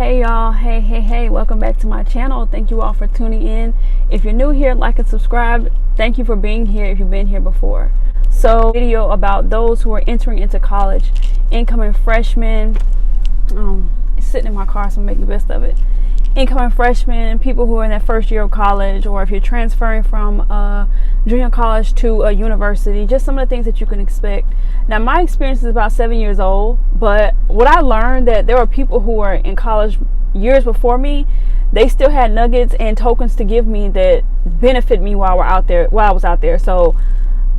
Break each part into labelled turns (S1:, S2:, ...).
S1: Hey y'all, hey, welcome back to my channel. Thank you all for tuning in. If you're new here, like and subscribe. Thank you for being here if you've been here before. So, video about those who are entering into college, incoming freshmen. Sitting in my car, so I'm making the best of it. Incoming freshmen, people who are in their first year of college, or if you're transferring from junior college to a university, just some of the things that you can expect. Now, my experience is about 7 years old, but what I learned that there were people who were in college years before me. They still had nuggets and tokens to give me that benefit me while I was out there. So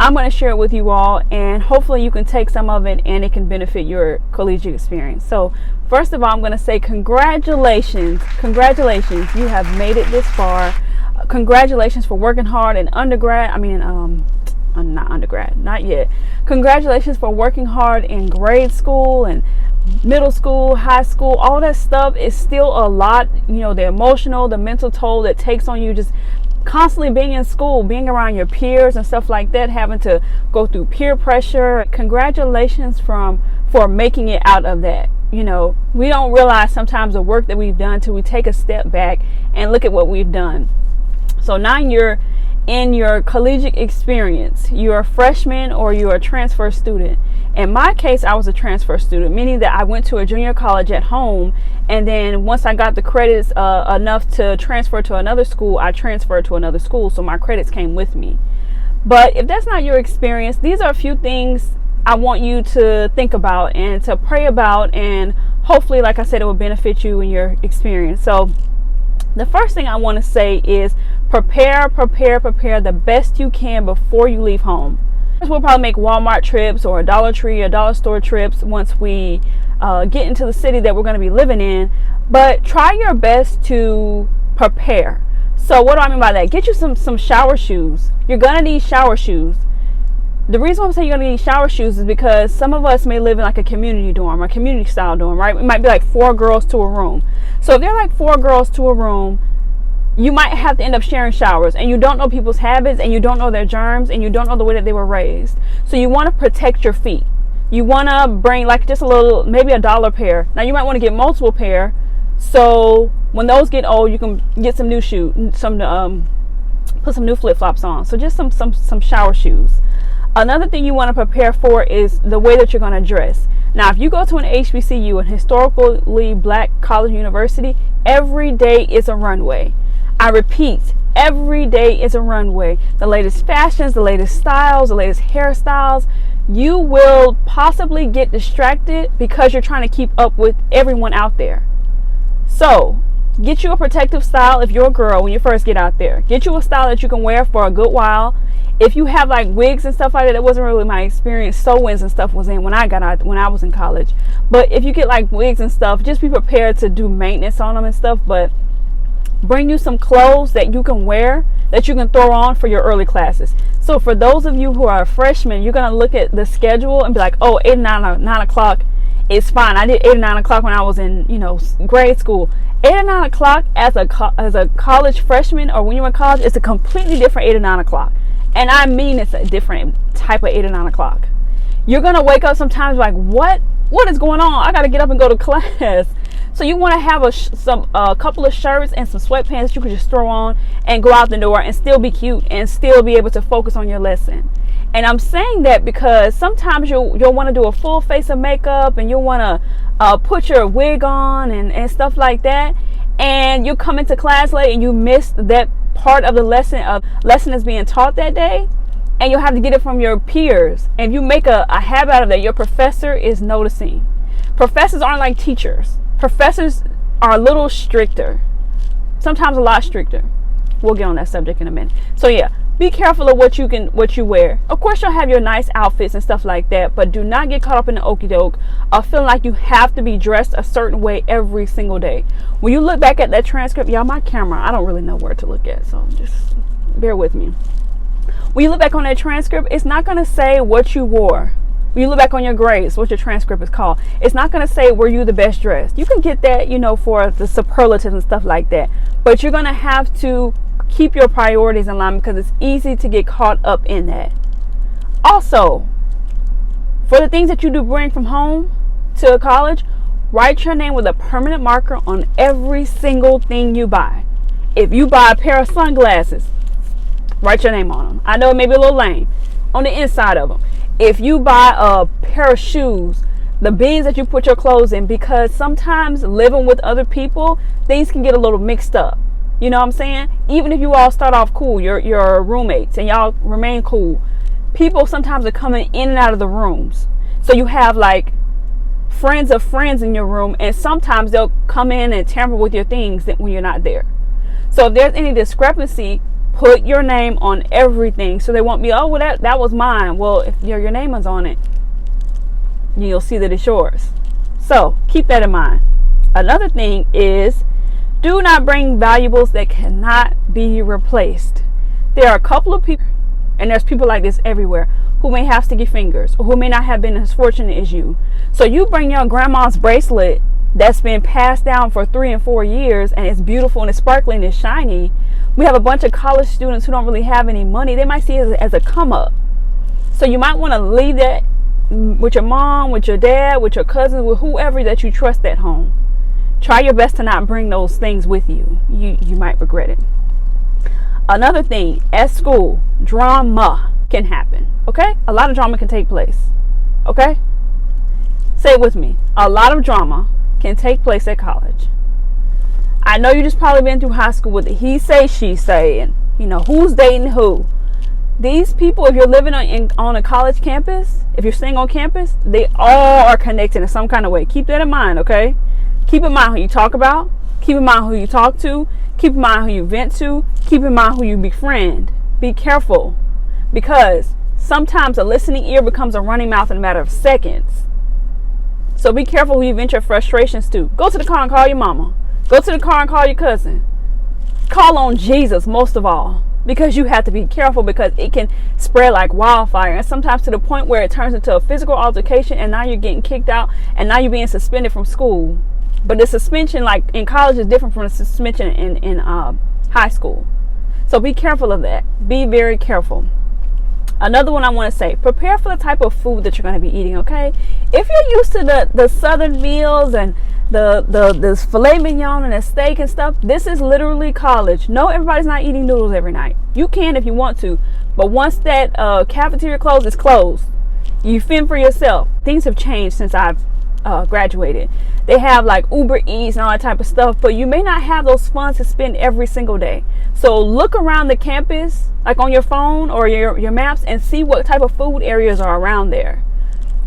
S1: I'm going to share it with you all, and hopefully you can take some of it and it can benefit your collegiate experience. So first of all, I'm going to say congratulations. You have made it this far. Congratulations for working hard in undergrad. Not undergrad, not yet. Congratulations for working hard in grade school and middle school, high school. All that stuff is still a lot. You know, the emotional, the mental toll that takes on you just constantly being in school, being around your peers and stuff like that, having to go through peer pressure. Congratulations for making it out of that. You know, we don't realize sometimes the work that we've done till we take a step back and look at what we've done. So now you're in your collegiate experience. You're a freshman or you're a transfer student. In my case, I was a transfer student, meaning that I went to a junior college at home, and then once I got the credits enough to transfer to another school, I transferred to another school, so my credits came with me. But if that's not your experience, these are a few things I want you to think about and to pray about, and hopefully, like I said, it will benefit you in your experience. So the first thing I want to say is prepare the best you can before you leave home. We'll probably make Walmart trips or a Dollar Tree or dollar store trips once we get into the city that we're going to be living in, but try your best to prepare. So what do I mean by that? Get you some shower shoes. You're going to need shower shoes. The reason I'm saying you're going to need shower shoes is because some of us may live in like a community dorm or community style dorm, right? It might be like 4 girls to a room. So if they're like 4 girls to a room, you might have to end up sharing showers, and you don't know people's habits, and you don't know their germs, and you don't know the way that they were raised. So you want to protect your feet. You want to bring like just a little, maybe $1 pair. Now you might want to get multiple pair, so when those get old, you can get some new shoes, put some new flip-flops on. So just some shower shoes. Another thing you want to prepare for is the way that you're going to dress. Now, if you go to an HBCU, an historically black college university, every day is a runway. I repeat, every day is a runway. The latest fashions, the latest styles, the latest hairstyles. You will possibly get distracted because you're trying to keep up with everyone out there. So get you a protective style if you're a girl when you first get out there. Get you a style that you can wear for a good while. If you have like wigs and stuff like that wasn't really my experience. Sew-ins and stuff was in when I was in college. But if you get like wigs and stuff, just be prepared to do maintenance on them and stuff. But bring you some clothes that you can wear, that you can throw on for your early classes. So for those of you who are freshmen, you're going to look at the schedule and be like, oh, 8 and 9 o'clock is fine. I did 8 and 9 o'clock when I was in, grade school. 8 and 9 o'clock as a college freshman, or when you're in college, it's a completely different 8 and 9 o'clock. And I mean, it's a different type of 8 and 9 o'clock. You're going to wake up sometimes like, what is going on? I got to get up and go to class. So you want to have a couple of shirts and some sweatpants that you can just throw on and go out the door and still be cute and still be able to focus on your lesson. And I'm saying that because sometimes you'll want to do a full face of makeup, and you'll want to put your wig on and stuff like that. And you'll come into class late and you miss that part of the lesson that's being taught that day. And you'll have to get it from your peers. And if you make a habit out of that, your professor is noticing. Professors aren't like teachers. Professors are a little stricter, sometimes a lot stricter. We'll get on that subject in a minute. So yeah, be careful of what you wear. Of course, you'll have your nice outfits and stuff like that, but do not get caught up in the okie doke of feeling like you have to be dressed a certain way every single day. When you look back at that transcript, y'all, my camera, I don't really know where to look at, so just bear with me. When you look back on that transcript, it's not going to say what you wore. When you look back on your grades, what your transcript is called, it's not going to say were you the best dressed. You can get that, for the superlatives and stuff like that. But you're going to have to keep your priorities in line because it's easy to get caught up in that. Also, for the things that you do bring from home to college, Write your name with a permanent marker on every single thing you buy. If you buy a pair of sunglasses, write your name on them. I know it may be a little lame. On the inside of them. If you buy a pair of shoes, the bins that you put your clothes in, because sometimes living with other people, things can get a little mixed up. You know what I'm saying? Even if you all start off cool, your roommates, and y'all remain cool, people sometimes are coming in and out of the rooms. So you have like friends of friends in your room, and sometimes they'll come in and tamper with your things when you're not there. So if there's any discrepancy, put your name on everything, so they won't be, oh, well, that was mine. Well, if your name is on it, you'll see that it's yours. So keep that in mind. Another thing is, do not bring valuables that cannot be replaced. There are a couple of people, and there's people like this everywhere, who may have sticky fingers or who may not have been as fortunate as you. So you bring your grandma's bracelet that's been passed down for 3 and 4 years, and it's beautiful and it's sparkling and it's shiny. We have a bunch of college students who don't really have any money. They might see it as a come up. So you might want to leave that with your mom, with your dad, with your cousins, with whoever that you trust at home. Try your best to not bring those things with you. You might regret it. Another thing, at school, drama can happen. Okay? A lot of drama can take place. Okay? Say it with me. A lot of drama can take place at college. I know you just probably been through high school with the he say, she say, and who's dating who. These people, if you're living on a college campus, if you're staying on campus, they all are connected in some kind of way. Keep that in mind, okay? Keep in mind who you talk about. Keep in mind who you talk to. Keep in mind who you vent to. Keep in mind who you befriend. Be careful, because sometimes a listening ear becomes a running mouth in a matter of seconds. So be careful who you vent your frustrations to. Go to the car and call your mama. Go to the car and call your cousin. Call on Jesus most of all, because you have to be careful, because it can spread like wildfire, and sometimes to the point where it turns into a physical altercation, and now you're getting kicked out, and now you're being suspended from school. But the suspension, like in college, is different from the suspension in high school. So be careful of that. Be very careful. Another one I want to say, prepare for the type of food that you're going to be eating, okay? If you're used to the southern meals and the filet mignon and the steak and stuff, this is literally college. No, everybody's not eating noodles every night. You can if you want to, but once that cafeteria closed, it's closed. You fend for yourself. Things have changed since I've graduated. They have like Uber Eats and all that type of stuff, but you may not have those funds to spend every single day. So look around the campus, like on your phone or your maps, and see what type of food areas are around there.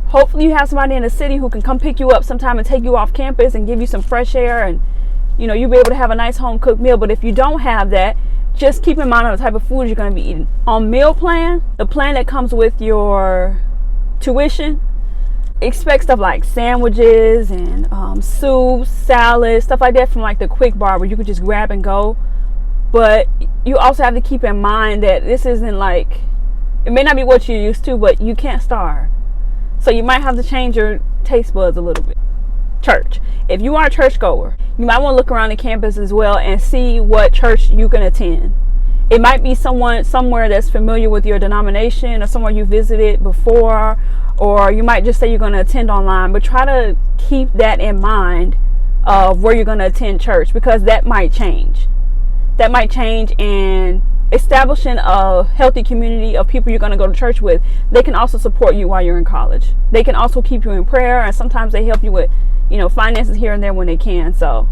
S1: Hopefully you have somebody in the city who can come pick you up sometime and take you off campus and give you some fresh air, and you'll be able to have a nice home cooked meal. But if you don't have that, just keep in mind on the type of food you're going to be eating. On meal plan, the plan that comes with your tuition, expect stuff like sandwiches and soups, salads, stuff like that from like the quick bar where you could just grab and go. But you also have to keep in mind that this isn't like, it may not be what you're used to, but you can't starve. So you might have to change your taste buds a little bit. Church. If you are a church goer, you might want to look around the campus as well and see what church you can attend. It might be somewhere that's familiar with your denomination, or somewhere you visited before, or you might just say you're going to attend online, but try to keep that in mind of where you're going to attend church, because that might change. That might change, and establishing a healthy community of people you're going to go to church with, they can also support you while you're in college. They can also keep you in prayer, and sometimes they help you with, finances here and there when they can. So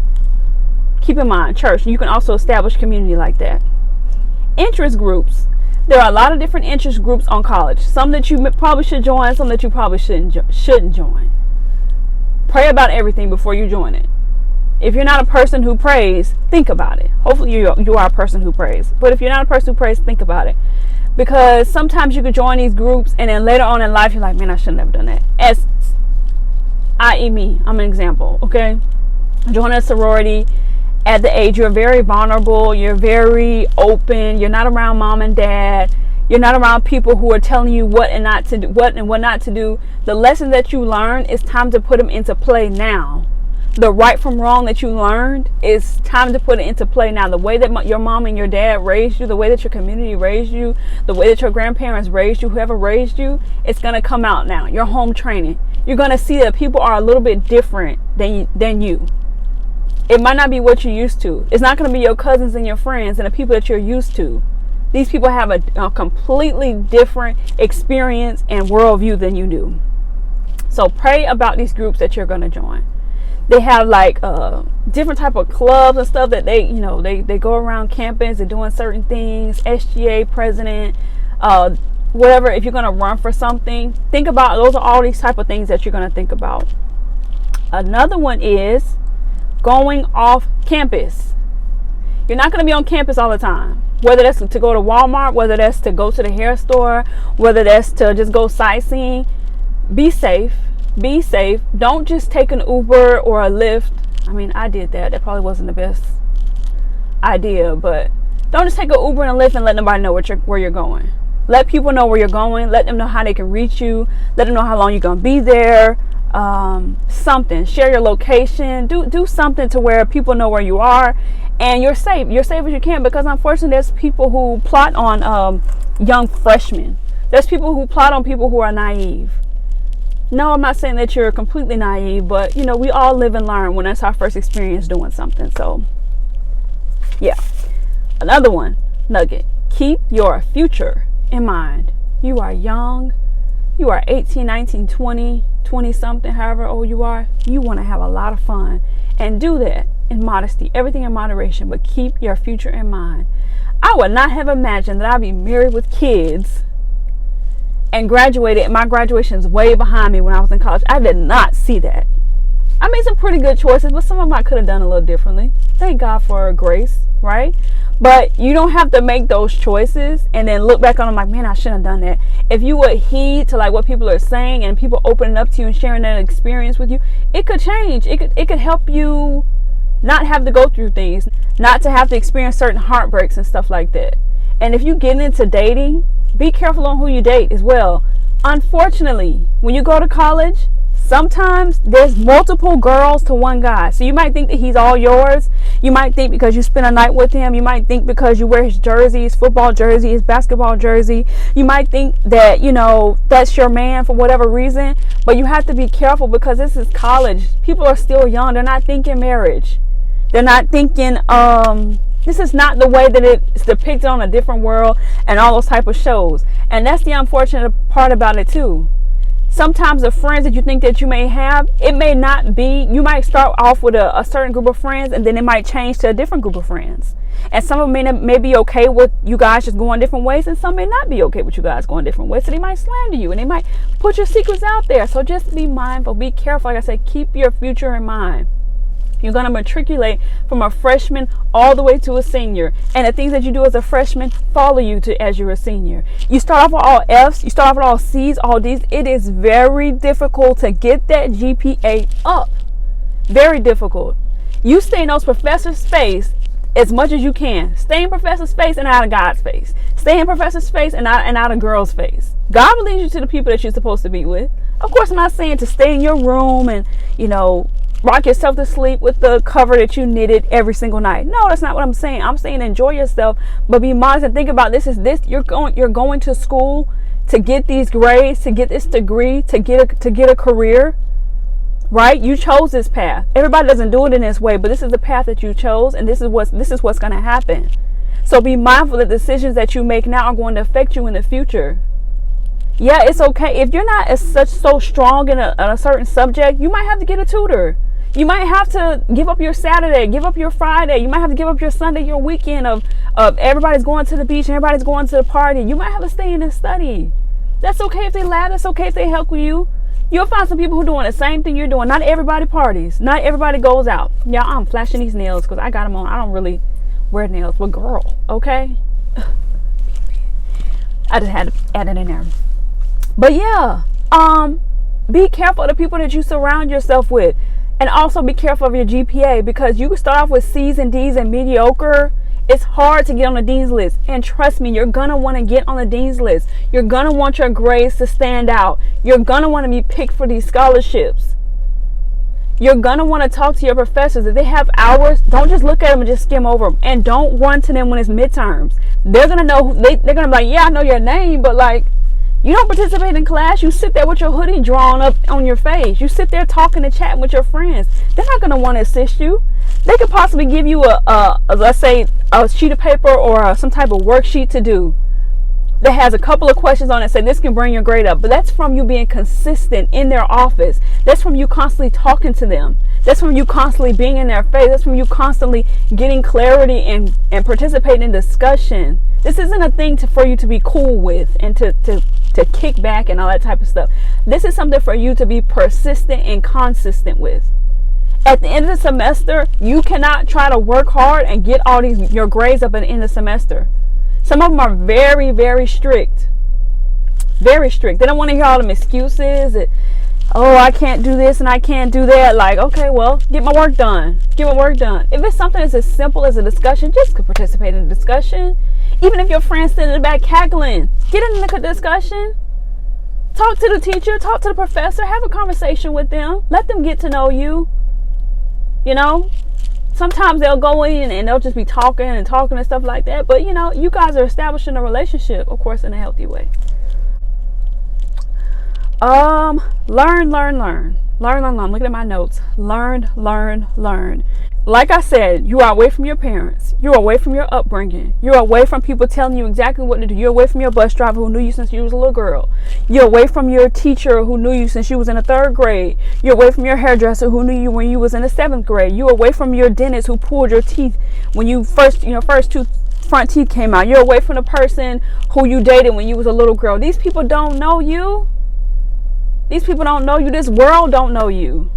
S1: keep in mind, church, you can also establish community like that. Interest groups. There are a lot of different interest groups on college. Some that you probably should join, some that you probably shouldn't join. Pray about everything before you join it. If you're not a person who prays, think about it. Hopefully you are a person who prays. But if you're not a person who prays, think about it. Because sometimes you could join these groups, and then later on in life, you're like, man, I should have never done that. I.e. me. I'm an example, okay? Join a sorority. At the age, you're very vulnerable, you're very open, you're not around mom and dad, you're not around people who are telling you what and what not to do. The lessons that you learn, it's time to put them into play now. the right from wrong that you learned, it's time to put it into play now. The way that your mom and your dad raised you, the way that your community raised you, the way that your grandparents raised you, whoever raised you, it's going to come out now. Your home training. You're going to see that people are a little bit different than you. It might not be what you're used to. It's not going to be your cousins and your friends and the people that you're used to. These people have a completely different experience and worldview than you do. So pray about these groups that you're going to join. They have like different type of clubs and stuff that they go around campus and doing certain things. SGA president, whatever. If you're going to run for something, think about, those are all these type of things that you're going to think about. Another one is going off campus. You're not going to be on campus all the time. Whether that's to go to Walmart, whether that's to go to the hair store, whether that's to just go sightseeing, be safe. Be safe. Don't just take an Uber or a Lyft. I mean, I did that. That probably wasn't the best idea, but don't just take an Uber and a Lyft and let nobody know where you're going. Let people know where you're going. Let them know how they can reach you. Let them know how long you're going to be there. Something. Share your location. Do something to where people know where you are, and you're safe. You're safe as you can, because unfortunately there's people who plot on young freshmen. There's people who plot on people who are naive. No, I'm not saying that you're completely naive, but we all live and learn when that's our first experience doing something. So yeah. Another one, nugget. Keep your future in mind. You are young. You are 18, 19, 20 something, however old you are. You want to have a lot of fun, and do that in modesty, everything in moderation, but keep your future in mind. I would not have imagined that I'd be married with kids and graduated, and my graduation is way behind me when I was in college. I did not see that. I made some pretty good choices, but some of them I could have done a little differently. Thank God for grace, right? But you don't have to make those choices and then look back on them like, man, I shouldn't have done that. If you would heed to like what people are saying and people opening up to you and sharing that experience with you, it could change. It could help you not have to go through things, not to have to experience certain heartbreaks and stuff like that. And if you get into dating, be careful on who you date as well. Unfortunately, when you go to college, sometimes there's multiple girls to one guy. So you might think that he's all yours. You might think because you spend a night with him. You might think because you wear his jersey, his football jersey, his basketball jersey. You might think that, that's your man for whatever reason. But you have to be careful, because this is college. People are still young. They're not thinking marriage. They're not thinking, this is not the way that it's depicted on A Different World and all those type of shows. And that's the unfortunate part about it too. Sometimes the friends that you think that you may have, it may not be. You might start off with a certain group of friends, and then it might change to a different group of friends. And some of them may be okay with you guys just going different ways, and some may not be okay with you guys going different ways. So they might slander you, and they might put your secrets out there. So just be mindful, be careful. Like I said, keep your future in mind. You're going to matriculate from a freshman all the way to a senior. And the things that you do as a freshman follow you to as you're a senior. You start off with all F's, you start off with all C's, all D's. It is very difficult to get that GPA up. Very difficult. You stay in those professors' face as much as you can. Stay in professor's face and out of God's face. Stay in professor's face and out of girl's face. God will lead you to the people that you're supposed to be with. Of course, I'm not saying to stay in your room and, rock yourself to sleep with the cover that you knitted every single night. No, that's not what I'm saying. I'm saying enjoy yourself, but be modest and think about this. You're going to school to get these grades, to get this degree, to get a career, right? You chose this path. Everybody doesn't do it in this way, but this is the path that you chose, and this is what's going to happen. So be mindful that the decisions that you make now are going to affect you in the future. Yeah, it's okay if you're not so strong in a certain subject. You might have to get a tutor. You might have to give up your Saturday, give up your Friday. You might have to give up your Sunday, your weekend of everybody's going to the beach and everybody's going to the party. You might have to stay in and study. That's okay if they laugh. That's okay if they help you. You'll find some people who are doing the same thing you're doing. Not everybody parties. Not everybody goes out. Yeah, I'm flashing these nails because I got them on. I don't really wear nails, but girl, okay? I just had to add it in there. But yeah, be careful of the people that you surround yourself with. And also be careful of your GPA, because you can start off with C's and D's and mediocre. It's hard to get on the dean's list. And trust me, you're going to want to get on the dean's list. You're going to want your grades to stand out. You're going to want to be picked for these scholarships. You're going to want to talk to your professors. If they have hours, don't just look at them and just skim over them. And don't run to them when it's midterms. They're going to know, they're going to be like, yeah, I know your name, but like, you don't participate in class. You sit there with your hoodie drawn up on your face. You sit there talking and chatting with your friends. They're not going to want to assist you. They could possibly give you let's say, a sheet of paper or some type of worksheet to do that has a couple of questions on it, say this can bring your grade up. But that's from you being consistent in their office. That's from you constantly talking to them. That's from you constantly being in their face. That's from you constantly getting clarity and participating in discussion. This isn't a thing for you to be cool with and to kick back and all that type of stuff. This is something for you to be persistent and consistent with. At the end of the semester, you cannot try to work hard and get all your grades up at the end of the semester. Some of them are very, very strict. Very strict. They don't want to hear all them excuses. Oh, I can't do this and I can't do that. Like, okay, well, get my work done. Get my work done. If it's something that's as simple as a discussion, just participate in the discussion. Even if your friend's sitting in the back cackling, get in the discussion. Talk to the teacher. Talk to the professor. Have a conversation with them. Let them get to know you. You know? Sometimes they'll go in and they'll just be talking and stuff like that. But, you know, you guys are establishing a relationship, of course, in a healthy way. Learn. I'm looking at my notes. Learn. Like I said, you are away from your parents. You're away from your upbringing. You're away from people telling you exactly what to do. You're away from your bus driver who knew you since you was a little girl. You're away from your teacher who knew you since you was in the 3rd grade. You're away from your hairdresser who knew you when you was in the 7th grade. You're away from your dentist who pulled your teeth when you first 2 front teeth came out. You're away from the person who you dated when you was a little girl. These people don't know you. These people don't know you. This world don't know you.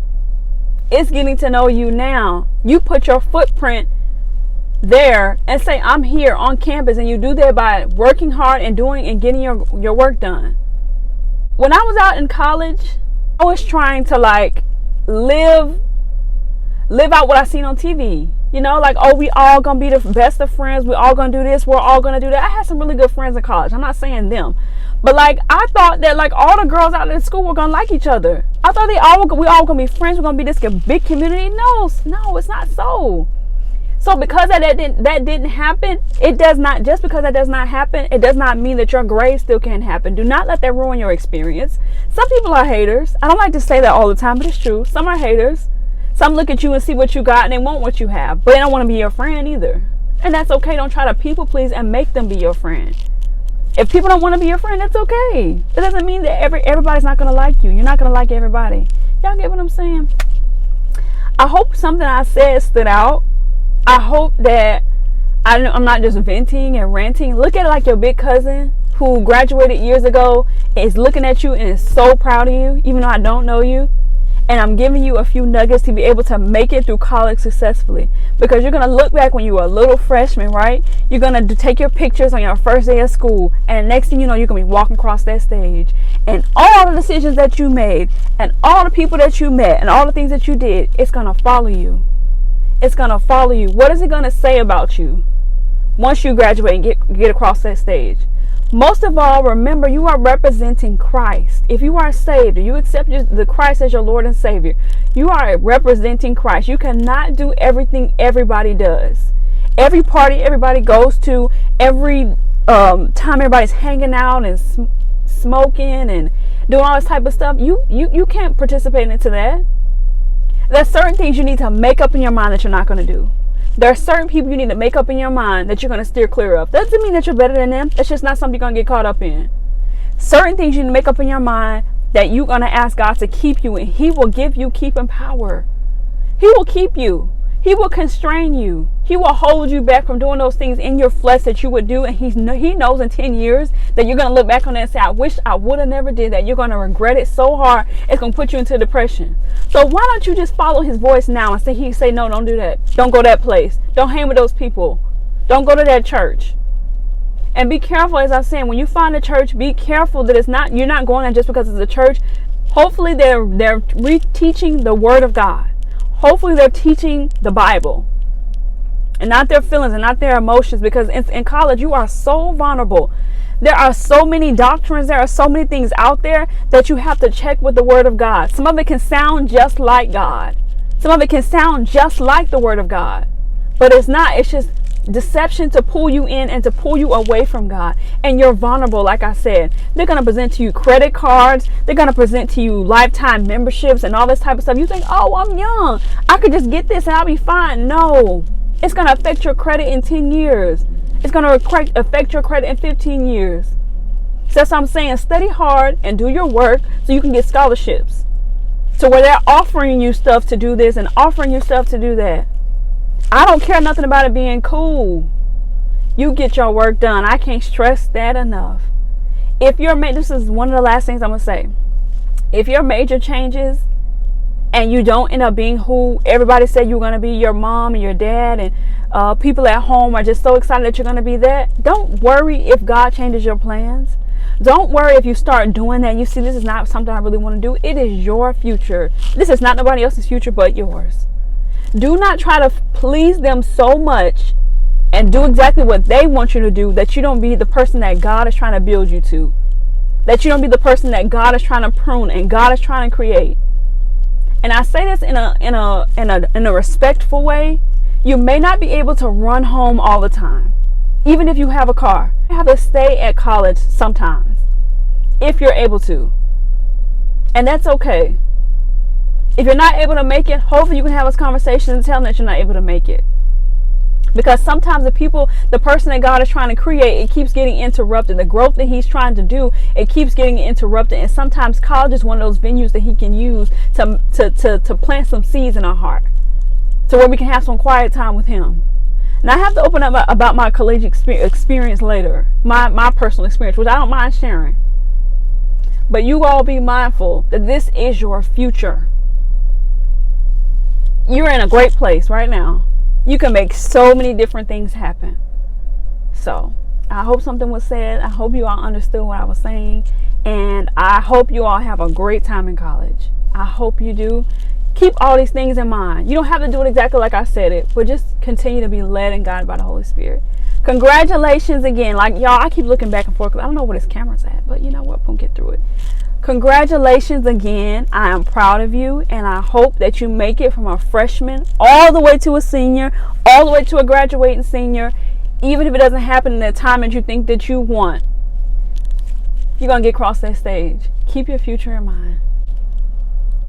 S1: It's getting to know you now. You put your footprint there and say, I'm here on campus, and you do that by working hard and doing and getting your work done. When I was out in college, I was trying to like live out what I seen on TV. You know, like, oh, we all gonna be the best of friends. We all gonna do this. We're all gonna do that. I had some really good friends in college. I'm not saying them. But like, I thought that like all the girls out in school were gonna like each other. I thought we all gonna be friends. We're gonna be this big community. No, it's not so. So because that didn't happen, it does not. Just because that does not happen, it does not mean that your grades still can't happen. Do not let that ruin your experience. Some people are haters. I don't like to say that all the time, but it's true. Some are haters. Some look at you and see what you got and they want what you have, but they don't want to be your friend either. And that's okay. Don't try to people please and make them be your friend. If people don't want to be your friend, that's okay. It doesn't mean that everybody's not going to like you. You're not going to like everybody. Y'all get what I'm saying? I hope something I said stood out. I hope that I'm not just venting and ranting. Look at it like your big cousin who graduated years ago is looking at you and is so proud of you, even though I don't know you. And I'm giving you a few nuggets to be able to make it through college successfully. Because you're going to look back when you were a little freshman, right? You're going to take your pictures on your first day of school. And next thing you know, you're going to be walking across that stage. And all the decisions that you made, and all the people that you met, and all the things that you did, it's going to follow you. It's going to follow you. What is it going to say about you once you graduate and get across that stage? Most of all, remember, you are representing Christ. If you are saved, or you accept the Christ as your Lord and Savior, you are representing Christ. You cannot do everything everybody does. Every party everybody goes to, every time everybody's hanging out and smoking and doing all this type of stuff, you can't participate into that. There's certain things you need to make up in your mind that you're not going to do. There are certain people you need to make up in your mind that you're going to steer clear of. That doesn't mean that you're better than them. That's just not something you're going to get caught up in. Certain things you need to make up in your mind that you're going to ask God to keep you in. He will give you keeping power. He will keep you. He will constrain you. He will hold you back from doing those things in your flesh that you would do. And he knows in 10 years that you're going to look back on that and say, I wish I would have never did that. You're going to regret it so hard. It's going to put you into depression. So why don't you just follow his voice now and say, no, don't do that. Don't go that place. Don't hang with those people. Don't go to that church. And be careful, as I was saying, when you find a church, be careful that you're not going there just because it's a church. Hopefully they're reteaching the word of God. Hopefully they're teaching the Bible and not their feelings and not their emotions, because in college you are so vulnerable. There are so many doctrines. There are so many things out there that you have to check with the word of God. Some of it can sound just like God. Some of it can sound just like the word of God, but it's not. It's just deception to pull you in and to pull you away from God. And you're vulnerable. Like I said, they're going to present to you credit cards. They're going to present to you lifetime memberships and all this type of stuff. You think, oh, I'm young, I could just get this and I'll be fine. No, it's going to affect your credit in 10 years. It's going to affect your credit in 15 years. So that's what I'm saying. Study hard and do your work so you can get scholarships. So where they're offering you stuff to do this and offering you stuff to do that. I don't care nothing about it being cool. You get your work done. I can't stress that enough. If your this is one of the last things I'm going to say. If your major changes and you don't end up being who everybody said you're going to be, your mom and your dad and people at home are just so excited that you're going to be that, don't worry if God changes your plans. Don't worry if you start doing that and you see this is not something I really want to do. It is your future. This is not nobody else's future but yours. Do not try to please them so much and do exactly what they want you to do that you don't be the person that God is trying to build you to. That you don't be the person that God is trying to prune and God is trying to create. And I say this in a respectful way. You may not be able to run home all the time, even if you have a car. You have to stay at college sometimes, if you're able to. And that's okay. If you're not able to make it, hopefully you can have this conversation and tell them that you're not able to make it. Because sometimes the person that God is trying to create, it keeps getting interrupted. The growth that he's trying to do, it keeps getting interrupted. And sometimes college is one of those venues that he can use to plant some seeds in our heart. To where we can have some quiet time with him. And I have to open up about my collegiate experience later. My personal experience, which I don't mind sharing. But you all be mindful that this is your future. You're in a great place right now. You can make so many different things happen. So I hope something was said. I hope you all understood what I was saying. And I hope you all have a great time in college. I hope you do. Keep all these things in mind. You don't have to do it exactly like I said it, but just continue to be led and guided by the Holy Spirit. Congratulations again. Like y'all, I keep looking back and forth because I don't know where this camera's at, but you know what? We'll get through it. Congratulations again. I am proud of you, and I hope that you make it from a freshman all the way to a senior, all the way to a graduating senior. Even if it doesn't happen in the time that you think that you want, you're going to get across that stage. Keep your future in mind.